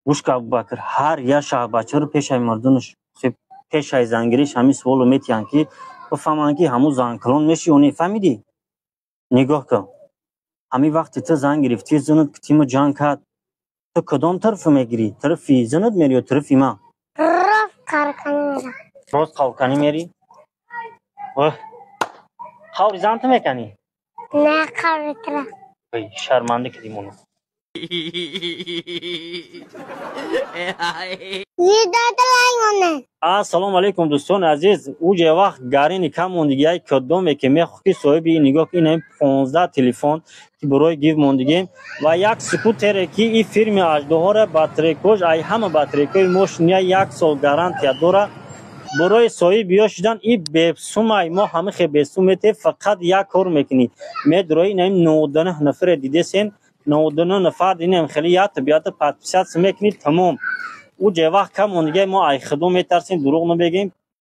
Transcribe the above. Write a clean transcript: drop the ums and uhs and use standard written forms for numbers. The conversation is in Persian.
گوش که ابوبکر هر یه شب بچه رو پیش مردونش پیش زنگیریش همین سوالو میتیان که بفهمن که همون زنکلون میشی و نفهمیدی. نگاه کن همین وقتی تو زنگ گرفتی زنت که تیم جان کرد تو کدام طرف میگیری؟ طرفی زنت میری یا طرفی ما؟ راست کارکنی میرم. راست کارکنی میری؟ خاوری زنت میکنی؟ نه کاری تره. شرمنده کردی منو. یه داده لایونه. السلام علیکم دوستان عزیز. اوج وقت گارین کم موندگی کدومه که میخوکی صاحبی نگاه این 15 تلفن که برای گیو موندگی و یک سکوتر که این فیلم اژدها باتری کوش ای همه باتری کوی ماشین یک سال گارانتی داره برای صاحب بیا شدن این بسومای ما همه خیلی بسومته فقط یک کار میکنی میدروی نیم 99 نفر دیده سین 99 نفر اینم خیلی یا طبیعت پاتسات میکنی تمام او جواه کم اونجا ما ای خدمت میترسیم دروغ نمیگیم